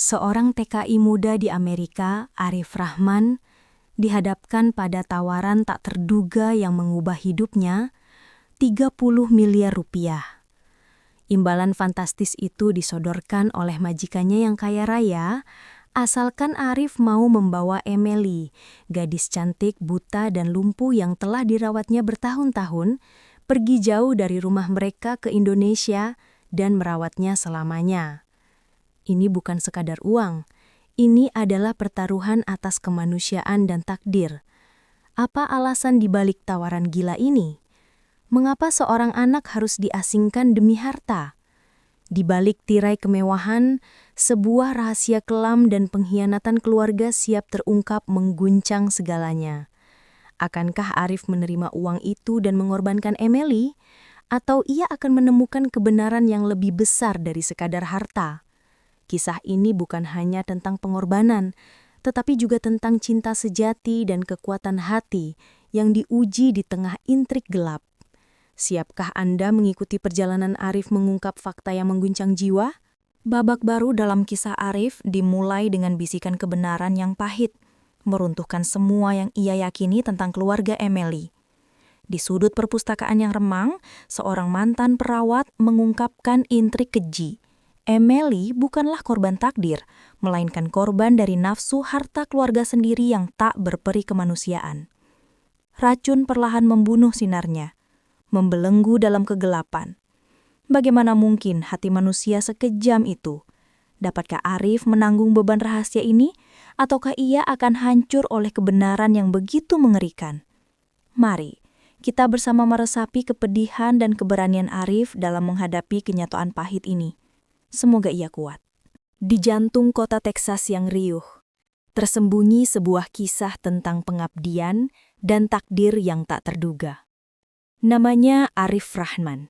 Seorang TKI muda di Amerika, Arif Rahman, dihadapkan pada tawaran tak terduga yang mengubah hidupnya, 30 miliar rupiah. Imbalan fantastis itu disodorkan oleh majikannya yang kaya raya, asalkan Arif mau membawa Emily, gadis cantik, buta, dan lumpuh yang telah dirawatnya bertahun-tahun, pergi jauh dari rumah mereka ke Indonesia dan merawatnya selamanya. Ini bukan sekadar uang, ini adalah pertaruhan atas kemanusiaan dan takdir. Apa alasan dibalik tawaran gila ini? Mengapa seorang anak harus diasingkan demi harta? Di balik tirai kemewahan, sebuah rahasia kelam dan pengkhianatan keluarga siap terungkap mengguncang segalanya. Akankah Arif menerima uang itu dan mengorbankan Emily? Atau ia akan menemukan kebenaran yang lebih besar dari sekadar harta? Kisah ini bukan hanya tentang pengorbanan, tetapi juga tentang cinta sejati dan kekuatan hati yang diuji di tengah intrik gelap. Siapkah Anda mengikuti perjalanan Arif mengungkap fakta yang mengguncang jiwa? Babak baru dalam kisah Arif dimulai dengan bisikan kebenaran yang pahit, meruntuhkan semua yang ia yakini tentang keluarga Emily. Di sudut perpustakaan yang remang, seorang mantan perawat mengungkapkan intrik keji. Emily bukanlah korban takdir, melainkan korban dari nafsu harta keluarga sendiri yang tak berperi kemanusiaan. Racun perlahan membunuh sinarnya, membelenggu dalam kegelapan. Bagaimana mungkin hati manusia sekejam itu? Dapatkah Arif menanggung beban rahasia ini, ataukah ia akan hancur oleh kebenaran yang begitu mengerikan? Mari, kita bersama meresapi kepedihan dan keberanian Arif dalam menghadapi kenyataan pahit ini. Semoga ia kuat. Di jantung kota Texas yang riuh, tersembunyi sebuah kisah tentang pengabdian dan takdir yang tak terduga. Namanya Arif Rahman,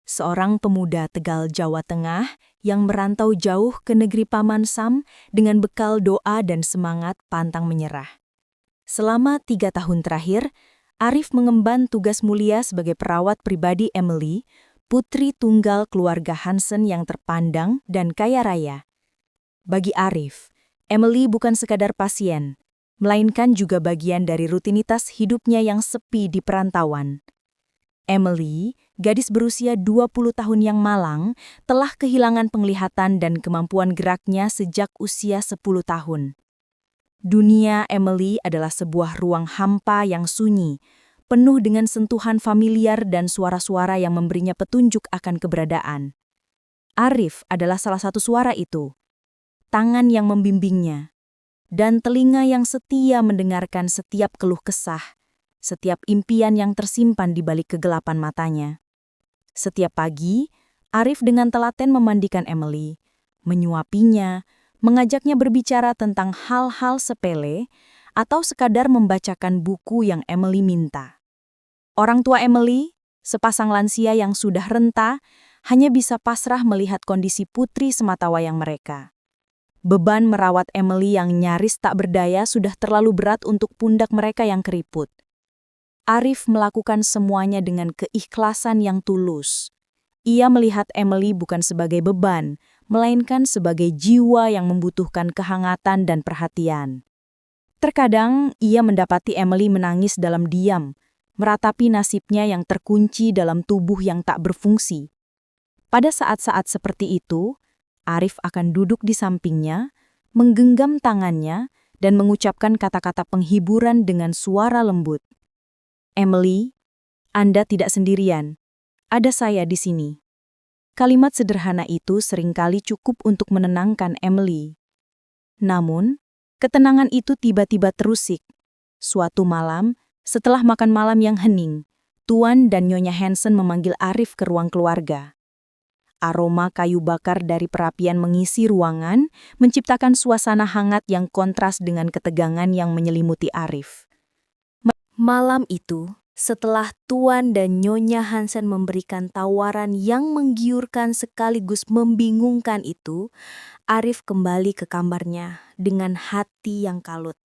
seorang pemuda Tegal, Jawa Tengah yang merantau jauh ke negeri Paman Sam dengan bekal doa dan semangat pantang menyerah. Selama 3 tahun terakhir, Arif mengemban tugas mulia sebagai perawat pribadi Emily, putri tunggal keluarga Hansen yang terpandang dan kaya raya. Bagi Arif, Emily bukan sekadar pasien, melainkan juga bagian dari rutinitas hidupnya yang sepi di perantauan. Emily, gadis berusia 20 tahun yang malang, telah kehilangan penglihatan dan kemampuan geraknya sejak usia 10 tahun. Dunia Emily adalah sebuah ruang hampa yang sunyi, penuh dengan sentuhan familiar dan suara-suara yang memberinya petunjuk akan keberadaan. Arif adalah salah satu suara itu, tangan yang membimbingnya, dan telinga yang setia mendengarkan setiap keluh kesah, setiap impian yang tersimpan di balik kegelapan matanya. Setiap pagi, Arif dengan telaten memandikan Emily, menyuapinya, mengajaknya berbicara tentang hal-hal sepele, atau sekadar membacakan buku yang Emily minta. Orang tua Emily, sepasang lansia yang sudah renta, hanya bisa pasrah melihat kondisi putri sematawayang mereka. Beban merawat Emily yang nyaris tak berdaya sudah terlalu berat untuk pundak mereka yang keriput. Arif melakukan semuanya dengan keikhlasan yang tulus. Ia melihat Emily bukan sebagai beban, melainkan sebagai jiwa yang membutuhkan kehangatan dan perhatian. Terkadang ia mendapati Emily menangis dalam diam, meratapi nasibnya yang terkunci dalam tubuh yang tak berfungsi. Pada saat-saat seperti itu, Arif akan duduk di sampingnya, menggenggam tangannya, dan mengucapkan kata-kata penghiburan dengan suara lembut. Emily, Anda tidak sendirian. Ada saya di sini. Kalimat sederhana itu seringkali cukup untuk menenangkan Emily. Namun, ketenangan itu tiba-tiba terusik. Suatu malam, setelah makan malam yang hening, Tuan dan Nyonya Hansen memanggil Arif ke ruang keluarga. Aroma kayu bakar dari perapian mengisi ruangan, menciptakan suasana hangat yang kontras dengan ketegangan yang menyelimuti Arif. Malam itu, setelah Tuan dan Nyonya Hansen memberikan tawaran yang menggiurkan sekaligus membingungkan itu, Arif kembali ke kamarnya dengan hati yang kalut.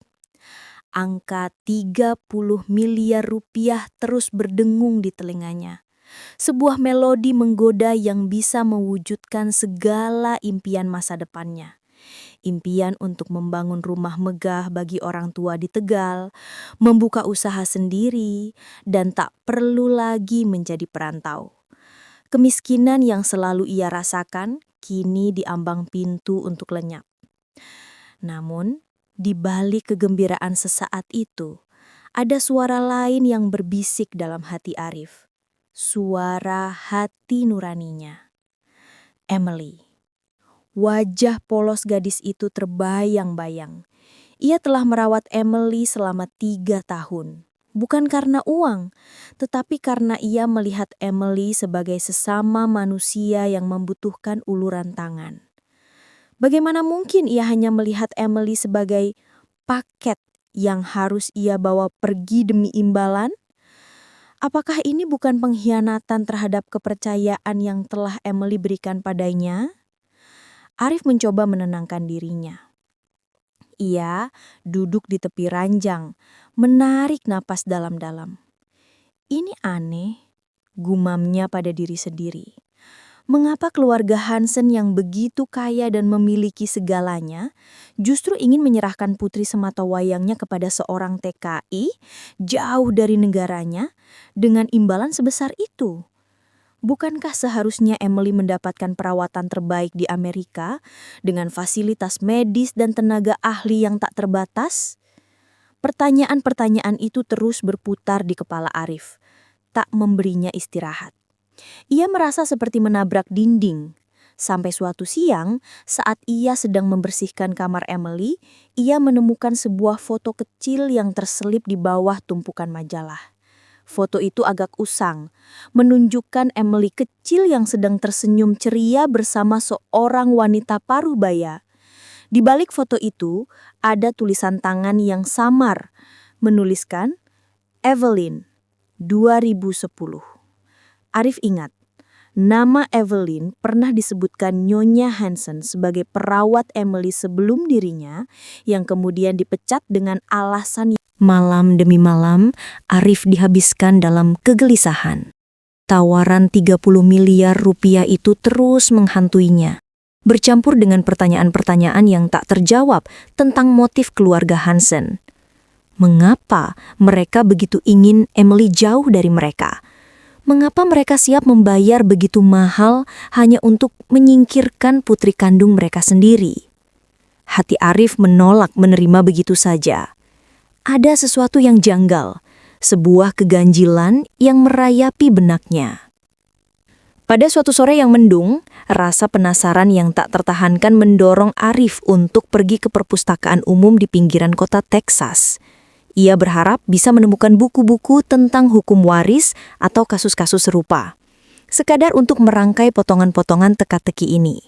Angka 30 miliar rupiah terus berdengung di telinganya. Sebuah melodi menggoda yang bisa mewujudkan segala impian masa depannya. Impian untuk membangun rumah megah bagi orang tua di Tegal, membuka usaha sendiri, dan tak perlu lagi menjadi perantau. Kemiskinan yang selalu ia rasakan kini diambang pintu untuk lenyap. Namun, di balik kegembiraan sesaat itu, ada suara lain yang berbisik dalam hati Arif. Suara hati nuraninya. Emily. Wajah polos gadis itu terbayang-bayang. Ia telah merawat Emily selama 3 tahun. Bukan karena uang, tetapi karena ia melihat Emily sebagai sesama manusia yang membutuhkan uluran tangan. Bagaimana mungkin ia hanya melihat Emily sebagai paket yang harus ia bawa pergi demi imbalan? Apakah ini bukan pengkhianatan terhadap kepercayaan yang telah Emily berikan padanya? Arif mencoba menenangkan dirinya. Ia duduk di tepi ranjang, menarik napas dalam-dalam. Ini aneh, gumamnya pada diri sendiri. Mengapa keluarga Hansen yang begitu kaya dan memiliki segalanya justru ingin menyerahkan putri sematawayangnya kepada seorang TKI jauh dari negaranya dengan imbalan sebesar itu? Bukankah seharusnya Emily mendapatkan perawatan terbaik di Amerika dengan fasilitas medis dan tenaga ahli yang tak terbatas? Pertanyaan-pertanyaan itu terus berputar di kepala Arif, tak memberinya istirahat. Ia merasa seperti menabrak dinding. Sampai suatu siang, saat ia sedang membersihkan kamar Emily, ia menemukan sebuah foto kecil yang terselip di bawah tumpukan majalah. Foto itu agak usang, menunjukkan Emily kecil yang sedang tersenyum ceria bersama seorang wanita parubaya. Di balik foto itu, ada tulisan tangan yang samar, menuliskan Evelyn, 2010. Arif ingat, nama Evelyn pernah disebutkan Nyonya Hansen sebagai perawat Emily sebelum dirinya, yang kemudian dipecat dengan alasan. Malam demi malam, Arif dihabiskan dalam kegelisahan. Tawaran 30 miliar rupiah itu terus menghantuinya, bercampur dengan pertanyaan-pertanyaan yang tak terjawab tentang motif keluarga Hansen. Mengapa mereka begitu ingin Emily jauh dari mereka? Mengapa mereka siap membayar begitu mahal hanya untuk menyingkirkan putri kandung mereka sendiri? Hati Arif menolak menerima begitu saja. Ada sesuatu yang janggal, sebuah keganjilan yang merayapi benaknya. Pada suatu sore yang mendung, rasa penasaran yang tak tertahankan mendorong Arif untuk pergi ke perpustakaan umum di pinggiran kota Texas. Ia berharap bisa menemukan buku-buku tentang hukum waris atau kasus-kasus serupa, sekadar untuk merangkai potongan-potongan teka-teki ini.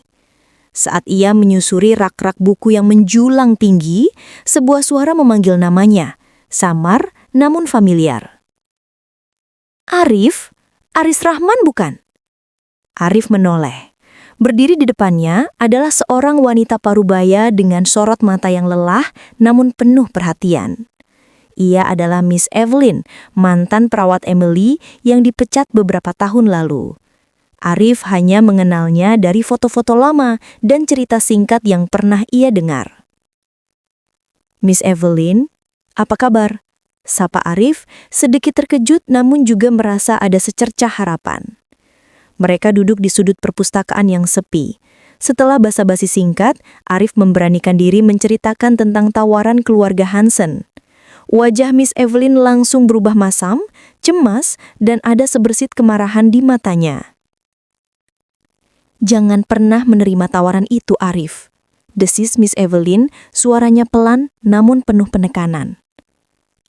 Saat ia menyusuri rak-rak buku yang menjulang tinggi, sebuah suara memanggil namanya, samar namun familiar. Arif? Aris Rahman bukan? Arif menoleh. Berdiri di depannya adalah seorang wanita parubaya dengan sorot mata yang lelah namun penuh perhatian. Ia adalah Miss Evelyn, mantan perawat Emily yang dipecat beberapa tahun lalu. Arif hanya mengenalnya dari foto-foto lama dan cerita singkat yang pernah ia dengar. Miss Evelyn, apa kabar? Sapa Arif, sedikit terkejut namun juga merasa ada secercah harapan. Mereka duduk di sudut perpustakaan yang sepi. Setelah basa-basi singkat, Arif memberanikan diri menceritakan tentang tawaran keluarga Hansen. Wajah Miss Evelyn langsung berubah masam, cemas, dan ada sebersit kemarahan di matanya. Jangan pernah menerima tawaran itu, Arif. Desis Miss Evelyn, suaranya pelan namun penuh penekanan.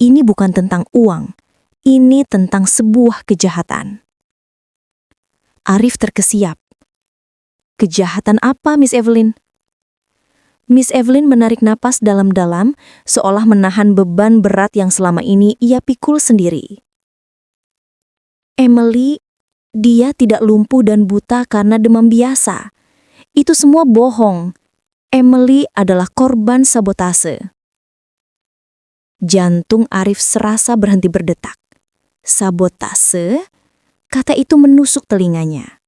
Ini bukan tentang uang, ini tentang sebuah kejahatan. Arif terkesiap. Kejahatan apa, Miss Evelyn? Miss Evelyn menarik napas dalam-dalam, seolah menahan beban berat yang selama ini ia pikul sendiri. Emily, dia tidak lumpuh dan buta karena demam biasa. Itu semua bohong. Emily adalah korban sabotase. Jantung Arif serasa berhenti berdetak. Sabotase? Kata itu menusuk telinganya.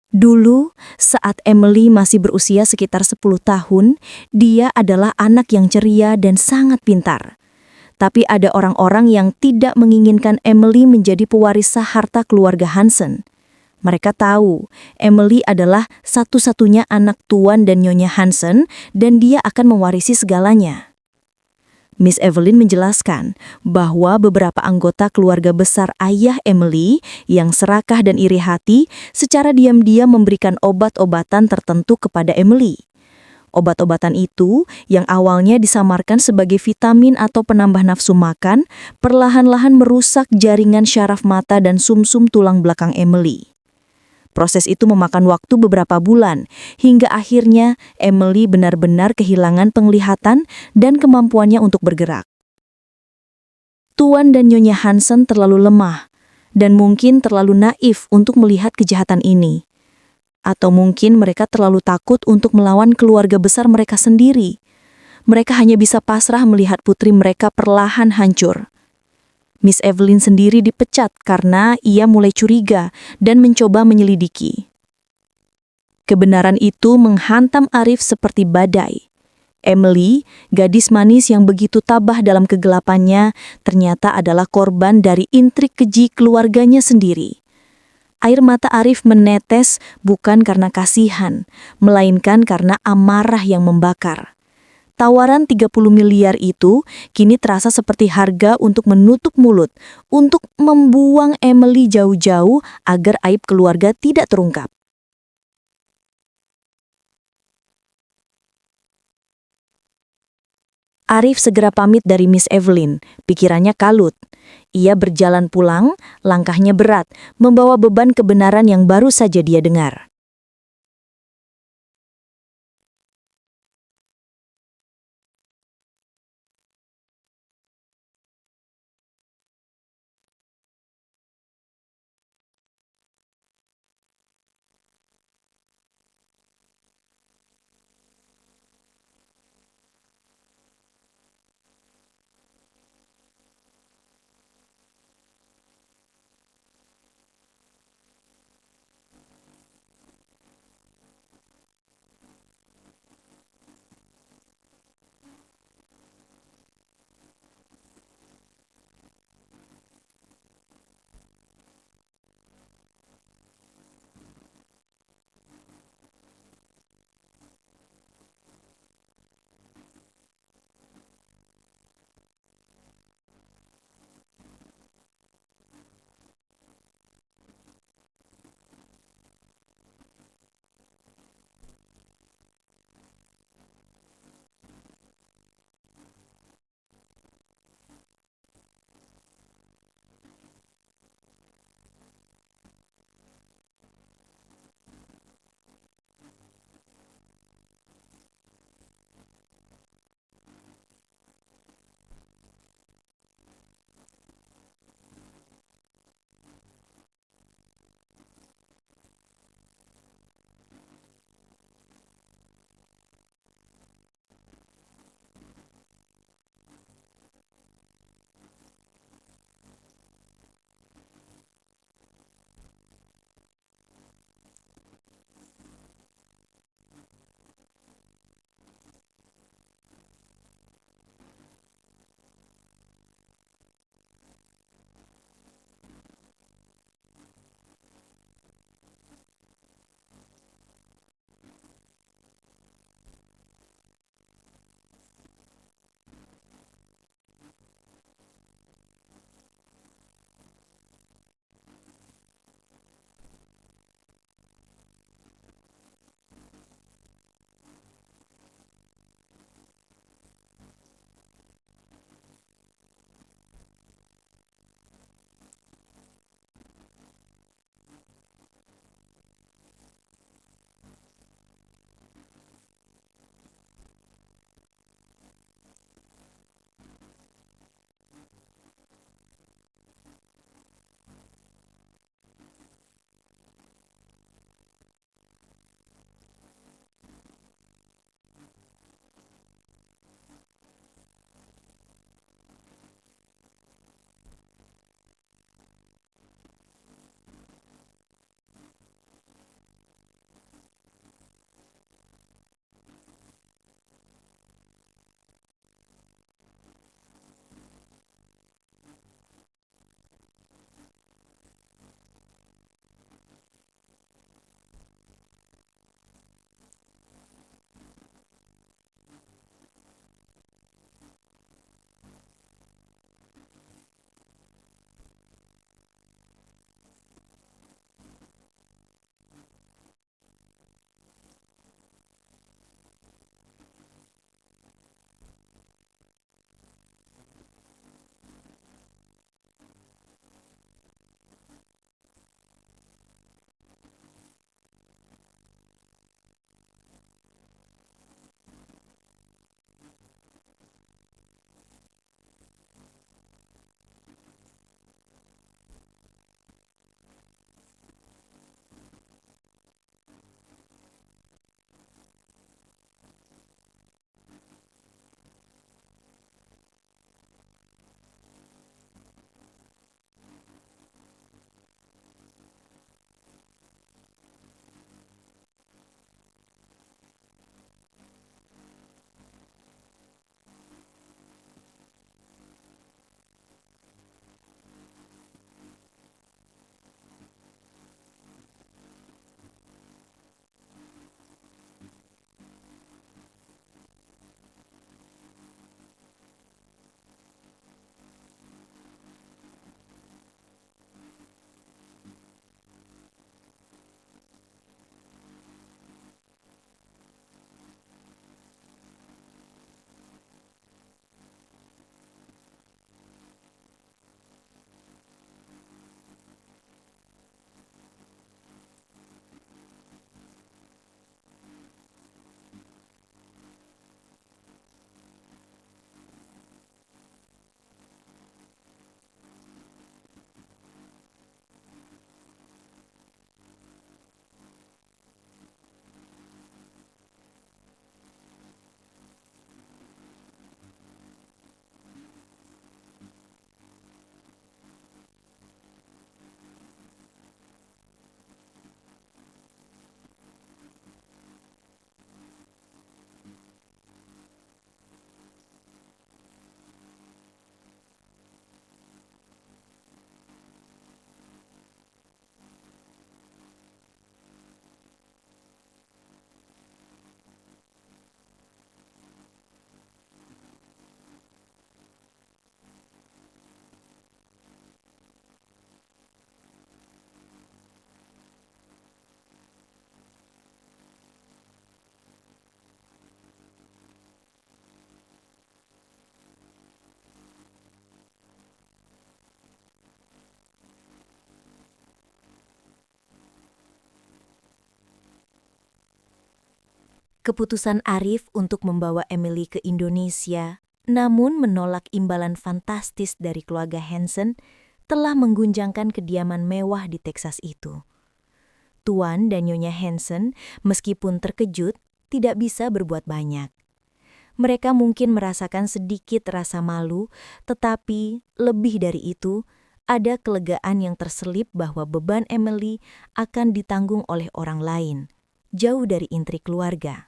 Dulu, saat Emily masih berusia sekitar 10 tahun, dia adalah anak yang ceria dan sangat pintar. Tapi ada orang-orang yang tidak menginginkan Emily menjadi pewaris harta keluarga Hansen. Mereka tahu Emily adalah satu-satunya anak tuan dan Nyonya Hansen dan dia akan mewarisi segalanya. Miss Evelyn menjelaskan bahwa beberapa anggota keluarga besar ayah Emily yang serakah dan iri hati secara diam-diam memberikan obat-obatan tertentu kepada Emily. Obat-obatan itu yang awalnya disamarkan sebagai vitamin atau penambah nafsu makan, perlahan-lahan merusak jaringan syaraf mata dan sumsum tulang belakang Emily. Proses itu memakan waktu beberapa bulan, hingga akhirnya Emily benar-benar kehilangan penglihatan dan kemampuannya untuk bergerak. Tuan dan Nyonya Hansen terlalu lemah, dan mungkin terlalu naif untuk melihat kejahatan ini. Atau mungkin mereka terlalu takut untuk melawan keluarga besar mereka sendiri. Mereka hanya bisa pasrah melihat putri mereka perlahan hancur. Miss Evelyn sendiri dipecat karena ia mulai curiga dan mencoba menyelidiki. Kebenaran itu menghantam Arif seperti badai. Emily, gadis manis yang begitu tabah dalam kegelapannya, ternyata adalah korban dari intrik keji keluarganya sendiri. Air mata Arif menetes bukan karena kasihan, melainkan karena amarah yang membakar. Tawaran 30 miliar itu kini terasa seperti harga untuk menutup mulut, untuk membuang Emily jauh-jauh agar aib keluarga tidak terungkap. Arif segera pamit dari Miss Evelyn, pikirannya kalut. Ia berjalan pulang, langkahnya berat, membawa beban kebenaran yang baru saja dia dengar. Keputusan Arif untuk membawa Emily ke Indonesia, namun menolak imbalan fantastis dari keluarga Hansen, telah mengguncangkan kediaman mewah di Texas itu. Tuan dan Nyonya Hansen, meskipun terkejut, tidak bisa berbuat banyak. Mereka mungkin merasakan sedikit rasa malu, tetapi lebih dari itu, ada kelegaan yang terselip bahwa beban Emily akan ditanggung oleh orang lain, jauh dari intrik keluarga.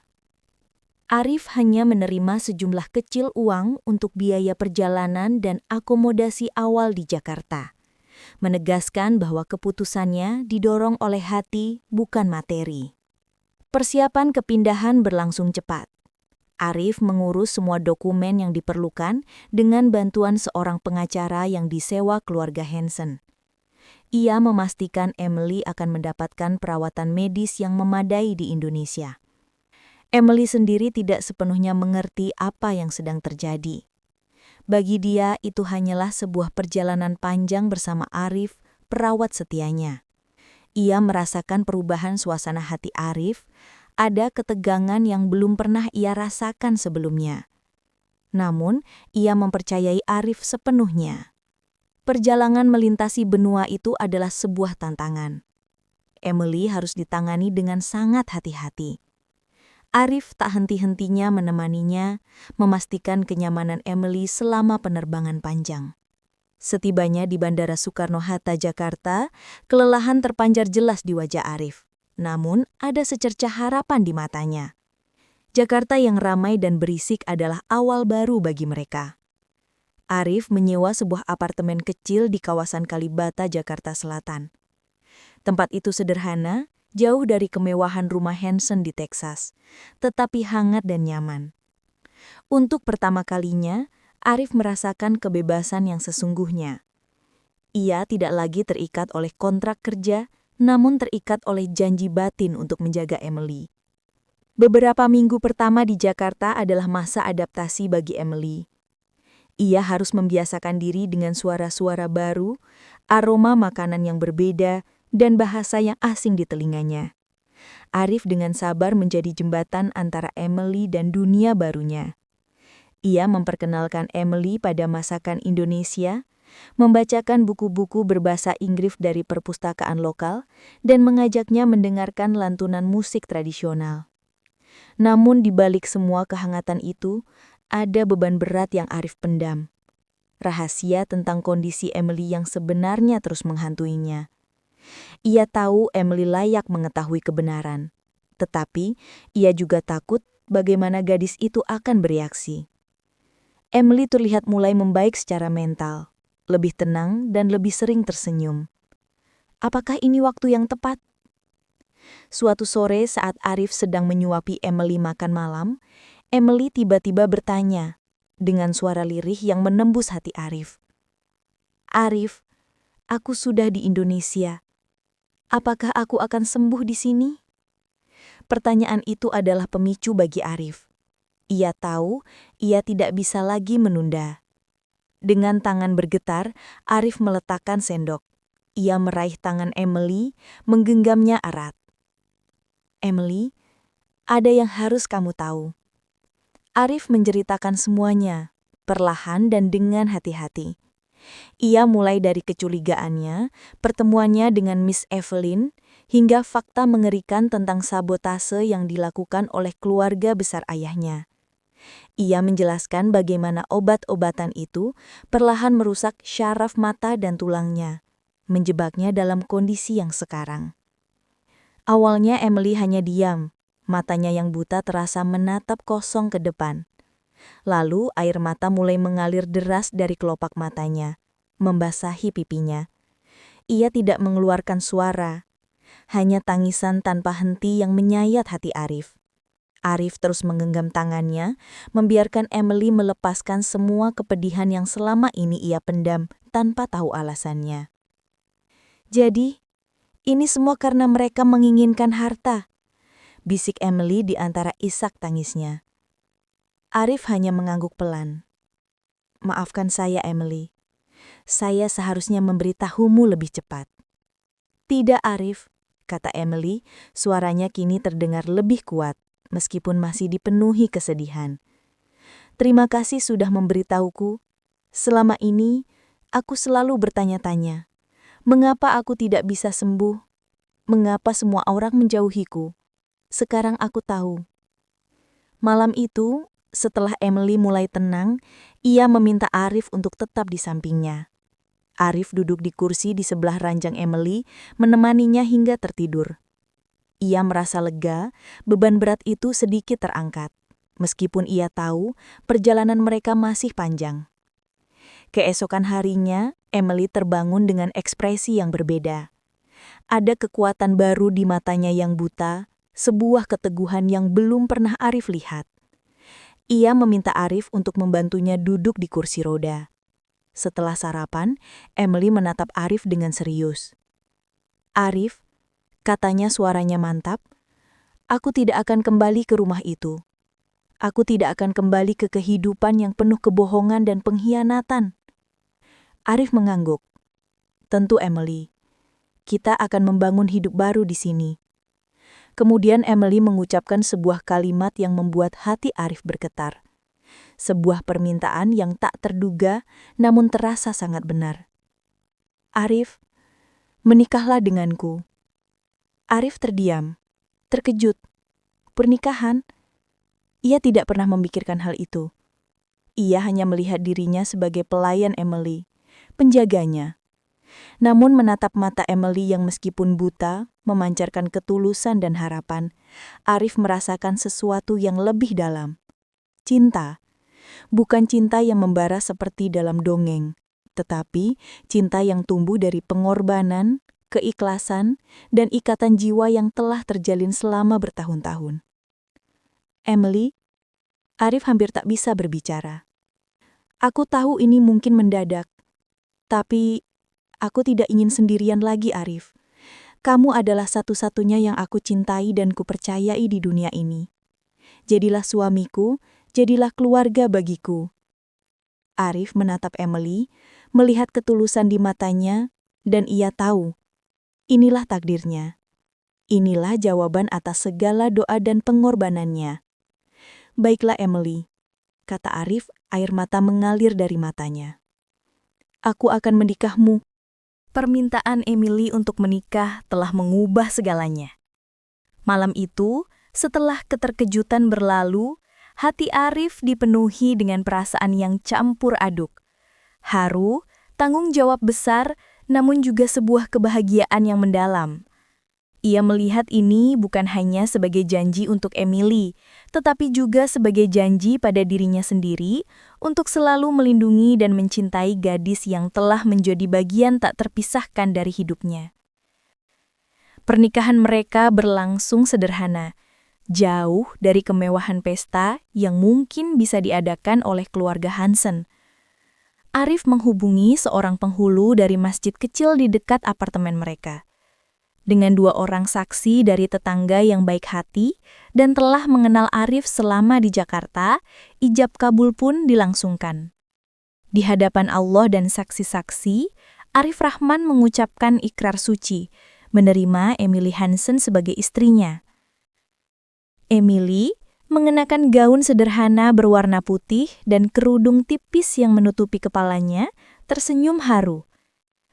Arif hanya menerima sejumlah kecil uang untuk biaya perjalanan dan akomodasi awal di Jakarta, menegaskan bahwa keputusannya didorong oleh hati, bukan materi. Persiapan kepindahan berlangsung cepat. Arif mengurus semua dokumen yang diperlukan dengan bantuan seorang pengacara yang disewa keluarga Hansen. Ia memastikan Emily akan mendapatkan perawatan medis yang memadai di Indonesia. Emily sendiri tidak sepenuhnya mengerti apa yang sedang terjadi. Bagi dia, itu hanyalah sebuah perjalanan panjang bersama Arif, perawat setianya. Ia merasakan perubahan suasana hati Arif, ada ketegangan yang belum pernah ia rasakan sebelumnya. Namun, ia mempercayai Arif sepenuhnya. Perjalanan melintasi benua itu adalah sebuah tantangan. Emily harus ditangani dengan sangat hati-hati. Arif tak henti-hentinya menemaninya, memastikan kenyamanan Emily selama penerbangan panjang. Setibanya di Bandara Soekarno-Hatta, Jakarta, kelelahan terpancar jelas di wajah Arif. Namun, ada secercah harapan di matanya. Jakarta yang ramai dan berisik adalah awal baru bagi mereka. Arif menyewa sebuah apartemen kecil di kawasan Kalibata, Jakarta Selatan. Tempat itu sederhana, jauh dari kemewahan rumah Hansen di Texas, tetapi hangat dan nyaman. Untuk pertama kalinya, Arif merasakan kebebasan yang sesungguhnya. Ia tidak lagi terikat oleh kontrak kerja, namun terikat oleh janji batin untuk menjaga Emily. Beberapa minggu pertama di Jakarta adalah masa adaptasi bagi Emily. Ia harus membiasakan diri dengan suara-suara baru, aroma makanan yang berbeda, dan bahasa yang asing di telinganya. Arif dengan sabar menjadi jembatan antara Emily dan dunia barunya. Ia memperkenalkan Emily pada masakan Indonesia, membacakan buku-buku berbahasa Inggris dari perpustakaan lokal, dan mengajaknya mendengarkan lantunan musik tradisional. Namun di balik semua kehangatan itu, ada beban berat yang Arif pendam. Rahasia tentang kondisi Emily yang sebenarnya terus menghantuinya. Ia tahu Emily layak mengetahui kebenaran, tetapi ia juga takut bagaimana gadis itu akan bereaksi. Emily terlihat mulai membaik secara mental, lebih tenang dan lebih sering tersenyum. Apakah ini waktu yang tepat? Suatu sore saat Arif sedang menyuapi Emily makan malam, Emily tiba-tiba bertanya dengan suara lirih yang menembus hati Arif. "Arif, aku sudah di Indonesia. Apakah aku akan sembuh di sini?" Pertanyaan itu adalah pemicu bagi Arif. Ia tahu ia tidak bisa lagi menunda. Dengan tangan bergetar, Arif meletakkan sendok. Ia meraih tangan Emily, menggenggamnya erat. "Emily, ada yang harus kamu tahu." Arif menceritakan semuanya, perlahan dan dengan hati-hati. Ia mulai dari kecurigaannya, pertemuannya dengan Miss Evelyn, hingga fakta mengerikan tentang sabotase yang dilakukan oleh keluarga besar ayahnya. Ia menjelaskan bagaimana obat-obatan itu perlahan merusak syaraf mata dan tulangnya, menjebaknya dalam kondisi yang sekarang. Awalnya Emily hanya diam, matanya yang buta terasa menatap kosong ke depan. Lalu air mata mulai mengalir deras dari kelopak matanya, membasahi pipinya. Ia tidak mengeluarkan suara, hanya tangisan tanpa henti yang menyayat hati Arif. Arif terus menggenggam tangannya, membiarkan Emily melepaskan semua kepedihan yang selama ini ia pendam tanpa tahu alasannya. "Jadi, ini semua karena mereka menginginkan harta," bisik Emily di antara isak tangisnya. Arif hanya mengangguk pelan. "Maafkan saya, Emily. Saya seharusnya memberitahumu lebih cepat." "Tidak, Arif," kata Emily, suaranya kini terdengar lebih kuat. meskipun masih dipenuhi kesedihan. "Terima kasih sudah memberitahuku. Selama ini, aku selalu bertanya-tanya, mengapa aku tidak bisa sembuh? Mengapa semua orang menjauhiku? Sekarang aku tahu." Malam itu, setelah Emily mulai tenang, ia meminta Arif untuk tetap di sampingnya. Arif duduk di kursi di sebelah ranjang Emily, menemaninya hingga tertidur. Ia merasa lega, beban berat itu sedikit terangkat, meskipun ia tahu perjalanan mereka masih panjang. Keesokan harinya, Emily terbangun dengan ekspresi yang berbeda. Ada kekuatan baru di matanya yang buta, sebuah keteguhan yang belum pernah Arif lihat. Ia meminta Arif untuk membantunya duduk di kursi roda. Setelah sarapan, Emily menatap Arif dengan serius. "Arif," katanya suaranya mantap, "aku tidak akan kembali ke rumah itu. Aku tidak akan kembali ke kehidupan yang penuh kebohongan dan pengkhianatan." Arif mengangguk. "Tentu, Emily. Kita akan membangun hidup baru di sini." Kemudian Emily mengucapkan sebuah kalimat yang membuat hati Arif bergetar. Sebuah permintaan yang tak terduga namun terasa sangat benar. "Arif, menikahlah denganku." Arif terdiam, terkejut. Pernikahan? Ia tidak pernah memikirkan hal itu. Ia hanya melihat dirinya sebagai pelayan Emily, penjaganya. Namun menatap mata Emily yang meskipun buta, memancarkan ketulusan dan harapan, Arif merasakan sesuatu yang lebih dalam. Cinta. Bukan cinta yang membara seperti dalam dongeng, tetapi cinta yang tumbuh dari pengorbanan, keikhlasan, dan ikatan jiwa yang telah terjalin selama bertahun-tahun. "Emily," Arif hampir tak bisa berbicara. "Aku tahu ini mungkin mendadak, tapi aku tidak ingin sendirian lagi, Arif. Kamu adalah satu-satunya yang aku cintai dan kupercayai di dunia ini. Jadilah suamiku, jadilah keluarga bagiku." Arif menatap Emily, melihat ketulusan di matanya, dan ia tahu, inilah takdirnya. Inilah jawaban atas segala doa dan pengorbanannya. "Baiklah Emily," kata Arif, air mata mengalir dari matanya. "Aku akan menikahmu." Permintaan Emily untuk menikah telah mengubah segalanya. Malam itu, setelah keterkejutan berlalu, hati Arif dipenuhi dengan perasaan yang campur aduk. Haru, tanggung jawab besar, namun juga sebuah kebahagiaan yang mendalam. Ia melihat ini bukan hanya sebagai janji untuk Emily, tetapi juga sebagai janji pada dirinya sendiri untuk selalu melindungi dan mencintai gadis yang telah menjadi bagian tak terpisahkan dari hidupnya. Pernikahan mereka berlangsung sederhana, jauh dari kemewahan pesta yang mungkin bisa diadakan oleh keluarga Hansen. Arif menghubungi seorang penghulu dari masjid kecil di dekat apartemen mereka. Dengan 2 orang saksi dari tetangga yang baik hati dan telah mengenal Arif selama di Jakarta, ijab kabul pun dilangsungkan. Di hadapan Allah dan saksi-saksi, Arif Rahman mengucapkan ikrar suci, menerima Emily Hansen sebagai istrinya. Emily mengenakan gaun sederhana berwarna putih dan kerudung tipis yang menutupi kepalanya, tersenyum haru.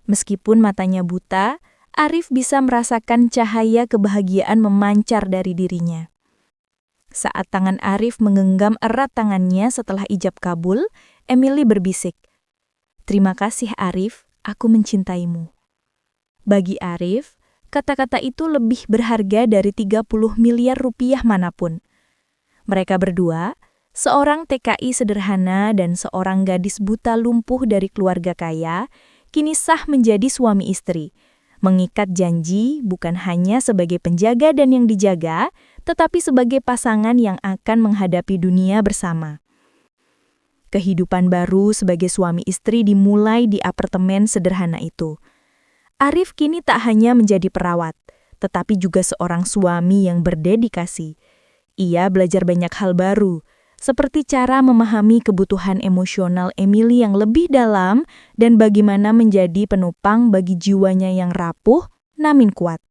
Meskipun matanya buta, Arif bisa merasakan cahaya kebahagiaan memancar dari dirinya. Saat tangan Arif menggenggam erat tangannya setelah ijab kabul, Emily berbisik, "Terima kasih Arif, aku mencintaimu." Bagi Arif, kata-kata itu lebih berharga dari 30 miliar rupiah manapun. Mereka berdua, seorang TKI sederhana dan seorang gadis buta lumpuh dari keluarga kaya, kini sah menjadi suami istri. Mengikat janji bukan hanya sebagai penjaga dan yang dijaga, tetapi sebagai pasangan yang akan menghadapi dunia bersama. Kehidupan baru sebagai suami istri dimulai di apartemen sederhana itu. Arif kini tak hanya menjadi perawat, tetapi juga seorang suami yang berdedikasi. Ia belajar banyak hal baru, seperti cara memahami kebutuhan emosional Emily yang lebih dalam dan bagaimana menjadi penopang bagi jiwanya yang rapuh namun kuat.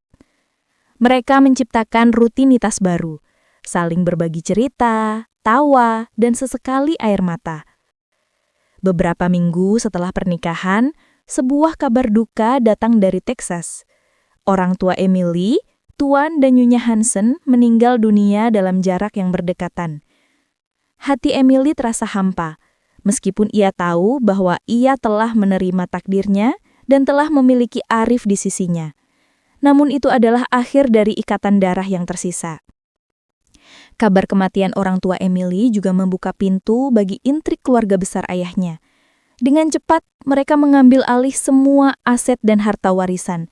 Mereka menciptakan rutinitas baru, saling berbagi cerita, tawa, dan sesekali air mata. Beberapa minggu setelah pernikahan, sebuah kabar duka datang dari Texas. Orang tua Emily, Tuan dan Nyonya Hansen, meninggal dunia dalam jarak yang berdekatan. Hati Emily terasa hampa, meskipun ia tahu bahwa ia telah menerima takdirnya dan telah memiliki Arif di sisinya. Namun itu adalah akhir dari ikatan darah yang tersisa. Kabar kematian orang tua Emily juga membuka pintu bagi intrik keluarga besar ayahnya. Dengan cepat, mereka mengambil alih semua aset dan harta warisan.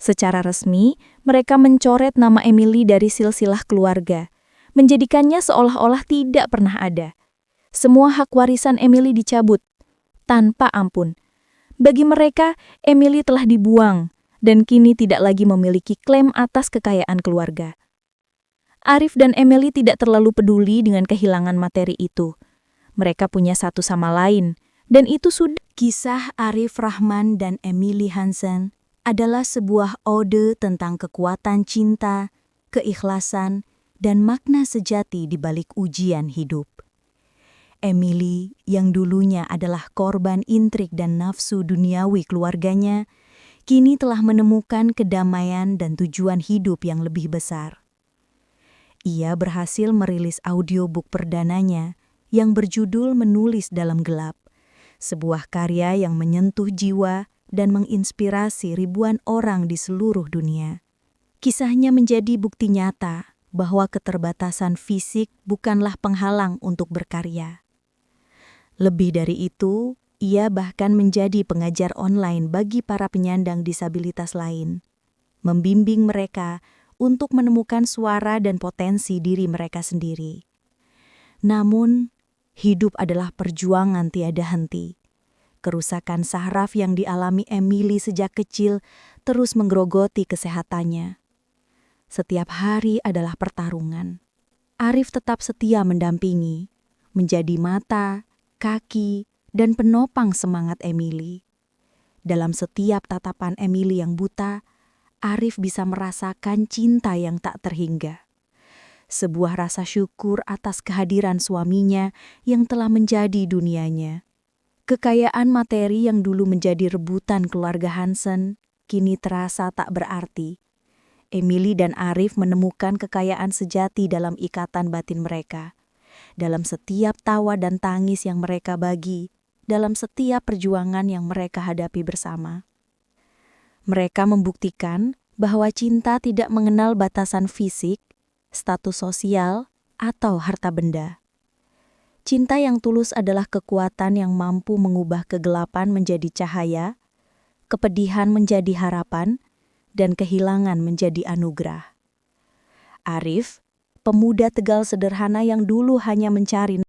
Secara resmi, mereka mencoret nama Emily dari silsilah keluarga, menjadikannya seolah-olah tidak pernah ada. Semua hak warisan Emily dicabut, tanpa ampun. Bagi mereka, Emily telah dibuang, dan kini tidak lagi memiliki klaim atas kekayaan keluarga. Arif dan Emily tidak terlalu peduli dengan kehilangan materi itu. Mereka punya satu sama lain, dan itu sudah. Kisah Arif Rahman dan Emily Hansen adalah sebuah ode tentang kekuatan cinta, keikhlasan, dan makna sejati di balik ujian hidup. Emily, yang dulunya adalah korban intrik dan nafsu duniawi keluarganya, kini telah menemukan kedamaian dan tujuan hidup yang lebih besar. Ia berhasil merilis audiobook perdananya yang berjudul Menulis Dalam Gelap, sebuah karya yang menyentuh jiwa dan menginspirasi ribuan orang di seluruh dunia. Kisahnya menjadi bukti nyata bahwa keterbatasan fisik bukanlah penghalang untuk berkarya. Lebih dari itu, ia bahkan menjadi pengajar online bagi para penyandang disabilitas lain, membimbing mereka untuk menemukan suara dan potensi diri mereka sendiri. Namun, hidup adalah perjuangan tiada henti. Kerusakan saraf yang dialami Emily sejak kecil terus menggerogoti kesehatannya. Setiap hari adalah pertarungan. Arif tetap setia mendampingi, menjadi mata, kaki, dan penopang semangat Emily. Dalam setiap tatapan Emily yang buta, Arif bisa merasakan cinta yang tak terhingga. Sebuah rasa syukur atas kehadiran suaminya yang telah menjadi dunianya. Kekayaan materi yang dulu menjadi rebutan keluarga Hansen, kini terasa tak berarti. Emily dan Arif menemukan kekayaan sejati dalam ikatan batin mereka. Dalam setiap tawa dan tangis yang mereka bagi, dalam setiap perjuangan yang mereka hadapi bersama. Mereka membuktikan bahwa cinta tidak mengenal batasan fisik, status sosial, atau harta benda. Cinta yang tulus adalah kekuatan yang mampu mengubah kegelapan menjadi cahaya, kepedihan menjadi harapan, dan kehilangan menjadi anugerah. Arif, pemuda Tegal sederhana yang dulu hanya mencari